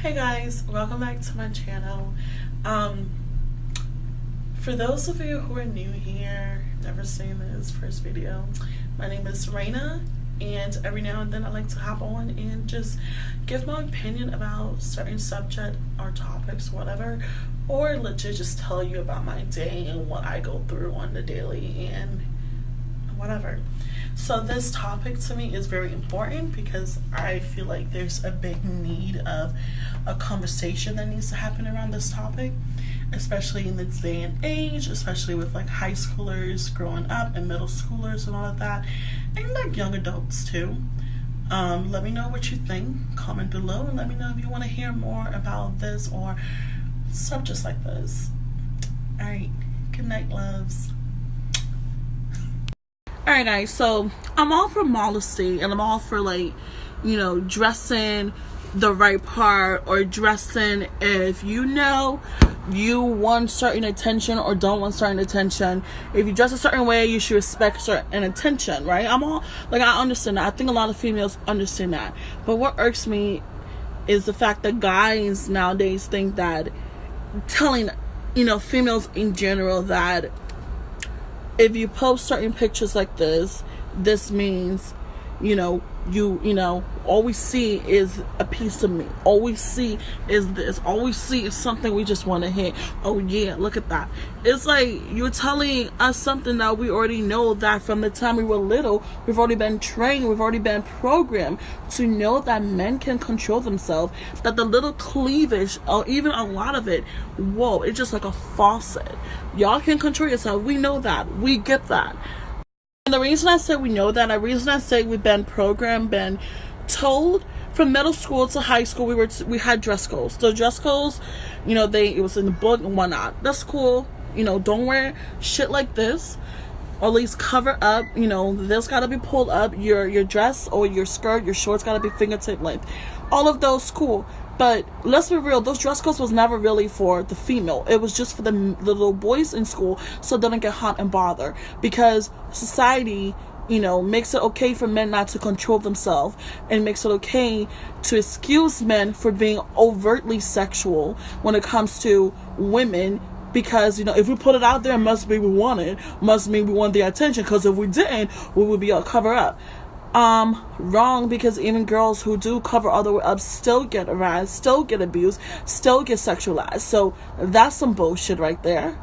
Hey guys, welcome back to my channel. For those of you who are new here, never seen this first video, my name is Raina, and every now and then I like to hop on and just give my opinion about certain subject or topics, whatever, or legit just tell you about my day and what I go through on the daily and whatever. So this topic to me is very important because I feel like there's a big need of a conversation that needs to happen around this topic, especially in this day and age, especially with like high schoolers growing up and middle schoolers and all of that, and like young adults too. Let me know what you think, comment below, and let me know if you want to hear more about this or subjects like this. Alright, good night, loves. Alright guys, so I'm all for modesty and I'm all for like, you know, dressing the right part or dressing if you know you want certain attention or don't want certain attention. If you dress a certain way, you should respect certain attention, right? I'm all like, I understand that. I think a lot of females understand that. But what irks me is the fact that guys nowadays think that telling, you know, females in general that if you post certain pictures like this means, you know, all we see is a piece of me. All we see is this. All we see is something we just want to hit. Oh yeah, look at that. It's like you're telling us something that we already know, that from the time we were little, we've already been trained, we've already been programmed to know that men can control themselves, that the little cleavage, or even a lot of it, whoa, it's just like a faucet. Y'all can control yourself. We know that. We get that. And the reason I say we know that, the reason I say we've been programmed, been told from middle school to high school, we had dress codes. The dress codes, you know, it was in the book and whatnot. That's cool. You know, don't wear shit like this, or at least cover up. You know, this gotta be pulled up. Your dress or your skirt, your shorts gotta be fingertip length. All of those cool. But let's be real, those dress codes was never really for the female. It was just for the little boys in school so they don't get hot and bother. Because society, you know, makes it okay for men not to control themselves, and makes it okay to excuse men for being overtly sexual when it comes to women. Because, you know, if we put it out there, it must be we want it. Must mean we want the attention. Because if we didn't, we would be a cover up. Wrong, because even girls who do cover all the way up still get harassed, still get abused, still get sexualized. So that's some bullshit right there.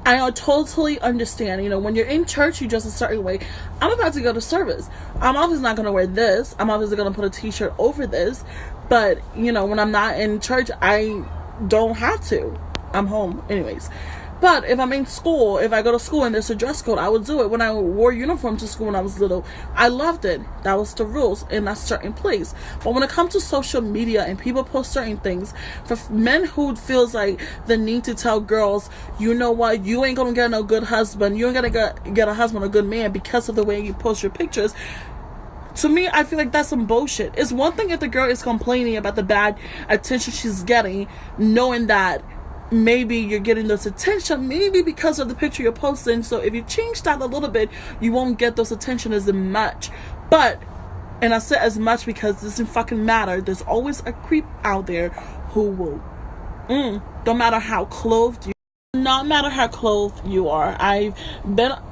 I totally understand, you know, when you're in church, you dress a certain way. I'm about to go to service. I'm obviously not going to wear this. I'm obviously going to put a t-shirt over this. But, you know, when I'm not in church, I don't have to. I'm home anyways. But if I'm in school, if I go to school and there's a dress code, I would do it. When I wore uniform to school when I was little, I loved it. That was the rules in that certain place. But when it comes to social media and people post certain things, for men who feels like the need to tell girls, you know what, you ain't gonna get no good husband, you ain't gonna get a husband, a good man, because of the way you post your pictures. To me, I feel like that's some bullshit. It's one thing if the girl is complaining about the bad attention she's getting, knowing that maybe you're getting this attention maybe because of the picture you're posting, so if you change that a little bit, you won't get those attention as much. But, and I said as much because this doesn't fucking matter, there's always a creep out there who will don't matter how clothed you, not matter how clothed you are.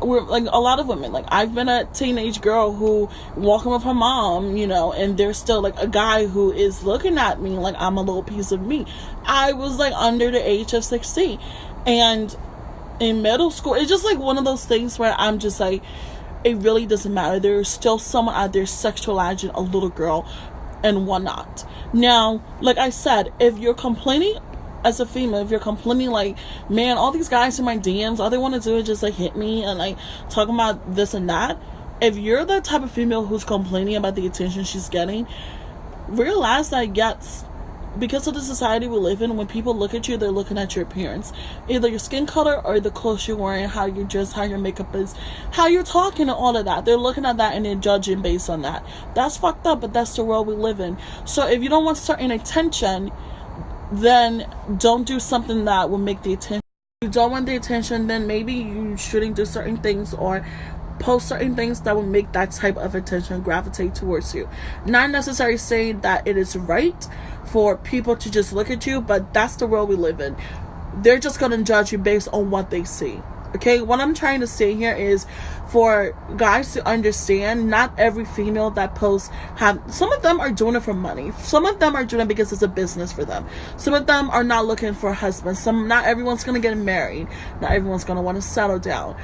We're like a lot of women, like I've been a teenage girl who walking with her mom, you know, and there's still like a guy who is looking at me like I'm a little piece of me. I was like under the age of 16, and in middle school, it's just like one of those things where I'm just like, it really doesn't matter. There's still someone out there sexualizing a little girl and whatnot. Now, like I said, if you're complaining as a female, if you're complaining like, man, all these guys in my DMs, all they want to do is just like hit me and like talking about this and that. If you're the type of female who's complaining about the attention she's getting, realize that yes, because of the society we live in, when people look at you, they're looking at your appearance, either your skin color or the clothes you're wearing, how you dress, how your makeup is, how you're talking, and all of that. They're looking at that and they're judging based on that. That's fucked up, but that's the world we live in. So if you don't want certain attention, then don't do something that will make the attention. If you don't want the attention, then maybe you shouldn't do certain things or post certain things that will make that type of attention gravitate towards you. Not necessarily saying that it is right for people to just look at you, but that's the world we live in. They're just going to judge you based on what they see. Okay, what I'm trying to say here is for guys to understand, not every female that posts some of them are doing it for money. Some of them are doing it because it's a business for them. Some of them are not looking for a husband. Not everyone's going to get married. Not everyone's going to want to settle down.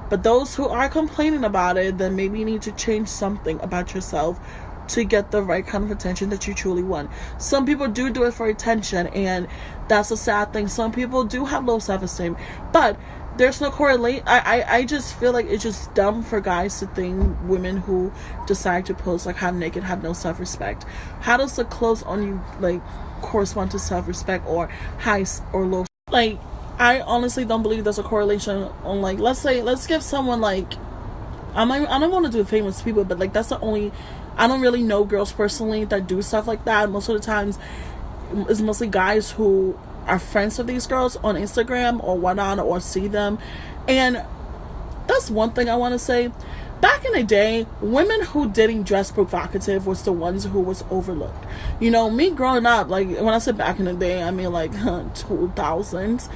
But those who are complaining about it, then maybe you need to change something about yourself to get the right kind of attention that you truly want. Some people do it for attention, and that's a sad thing. Some people do have low self-esteem, but there's no correlate. I just feel like it's just dumb for guys to think women who decide to post like half naked have no self-respect. How does the clothes on you like correspond to self-respect or high or low? Like, I honestly don't believe there's a correlation on, like, let's give someone like, I don't want to do famous people, but like that's the only, I don't really know girls personally that do stuff like that. Most of the times it's mostly guys who are friends with these girls on Instagram or whatnot, or see them. And that's one thing I want to say. Back in the day, women who didn't dress provocative was the ones who was overlooked. You know, me growing up, like when I said back in the day, I mean like 2000s.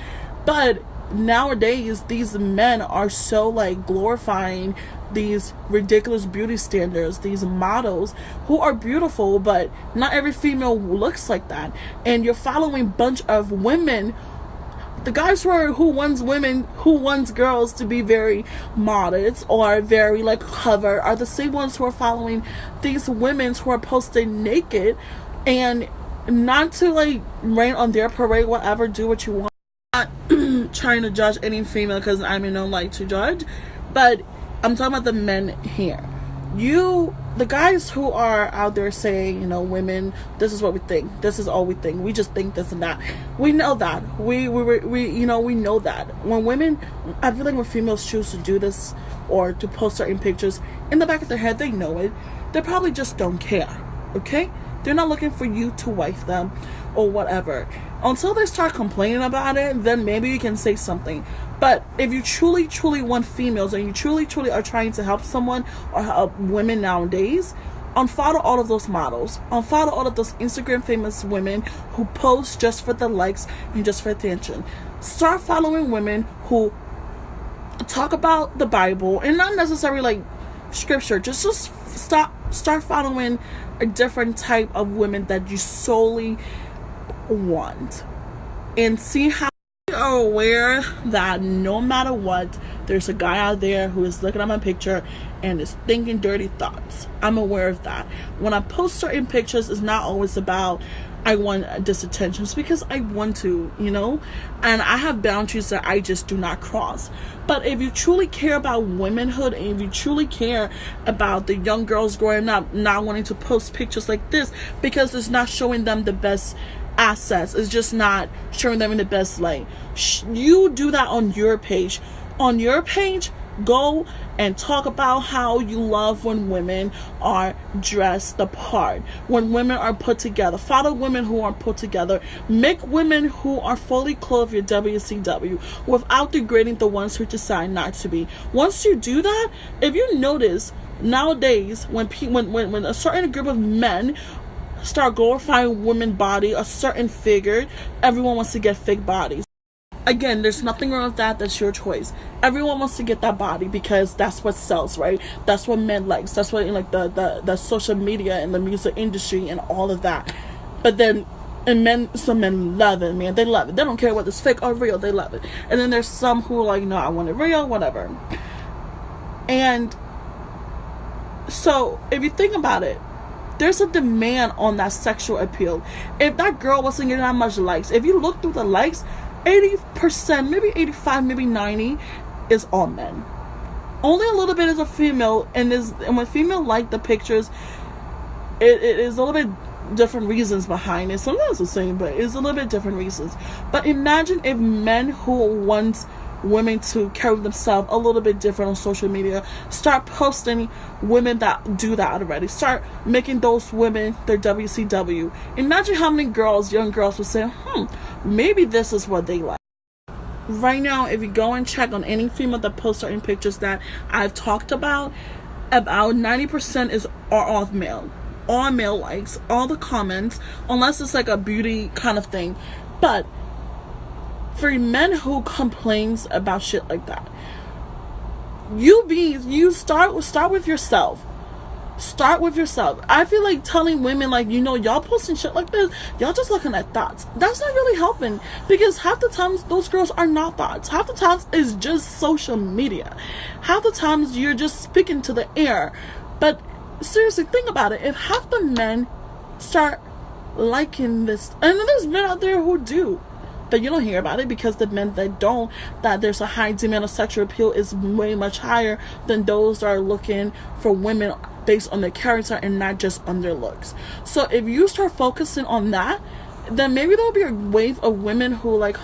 But nowadays, these men are so like glorifying these ridiculous beauty standards, these models who are beautiful, but not every female looks like that. And you're following a bunch of women, the guys who wants girls to be very modest or very like covered, are the same ones who are following these women who are posting naked. And not to like rain on their parade, whatever, do what you want. I'm not trying to judge any female because I don't like to judge, but I'm talking about the men here. The guys who are out there saying, you know, women, this is what we think, this is all we think, we just think this and that. We know that. We know that. When women, I feel like when females choose to do this or to post certain pictures, in the back of their head, they know it. They probably just don't care. Okay? They're not looking for you to wife them or whatever. Until they start complaining about it, then maybe you can say something. But if you truly, truly want females, and you truly, truly are trying to help someone or help women nowadays, unfollow all of those models. Unfollow all of those Instagram famous women who post just for the likes and just for attention. Start following women who talk about the Bible, and not necessarily like scripture. Just start following a different type of women that you solely want, and see how you are aware that no matter what, there's a guy out there who is looking at my picture and is thinking dirty thoughts. I'm aware of that. When I post certain pictures, it's not always about I want this attention. It's because I want to, you know, and I have boundaries that I just do not cross. But if you truly care about womanhood, and if you truly care about the young girls growing up not wanting to post pictures like this because it's not showing them the best assets, it's just not showing them in the best light, you do that on your page. On your page, go and talk about how you love when women are dressed apart, when women are put together. Follow women who are put together. Make women who are fully clothed your WCW without degrading the ones who decide not to be. Once you do that, if you notice nowadays, when a certain group of men start glorifying women body, a certain figure, everyone wants to get fake bodies. Again, there's nothing wrong with that. That's your choice. Everyone wants to get that body because that's what sells, right? That's what men likes. That's what, like, the social media and the music industry and all of that. But then, some men love it, man. They love it. They don't care whether it's fake or real. They love it. And then there's some who are like, no, I want it real, whatever. And so, if you think about it, there's a demand on that sexual appeal. If that girl wasn't getting that much likes, if you look through the likes, 80%, maybe 85, maybe 90 is all men. Only a little bit is a female, and when female like the pictures, it is a little bit different reasons behind it. Sometimes the same, but it's a little bit different reasons. But imagine if men who want women to carry themselves a little bit different on social media start posting women that do that already. Start making those women their WCW. Imagine how many young girls would say, maybe this is what they like. Right now, if you go and check on any female that posts certain pictures that I've talked about 90% are all male. all male likes, all the comments, unless it's like a beauty kind of thing. But for men who complains about shit like that, you start with yourself. Start with yourself. I feel like telling women, like, you know, y'all posting shit like this, y'all just looking at thoughts. That's not really helping, because half the times those girls are not thoughts. Half the times it's just social media. Half the times you're just speaking to the air. But seriously, think about it. If half the men start liking this, and there's men out there who do, but you don't hear about it, because the men that don't, that there's a high demand of sexual appeal is way much higher than those that are looking for women based on their character and not just on their looks. So if you start focusing on that, then maybe there'll be a wave of women who like,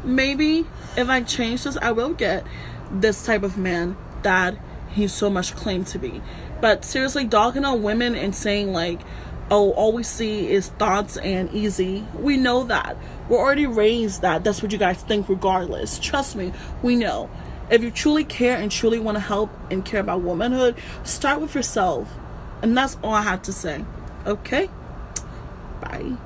maybe if I change this, I will get this type of man that he's so much claimed to be. But seriously, dogging on women and saying like, oh, all we see is thoughts and easy, we know that. We're already raised that that's what you guys think regardless. Trust me, we know. If you truly care and truly want to help and care about womanhood, start with yourself. And that's all I have to say. Okay? Bye.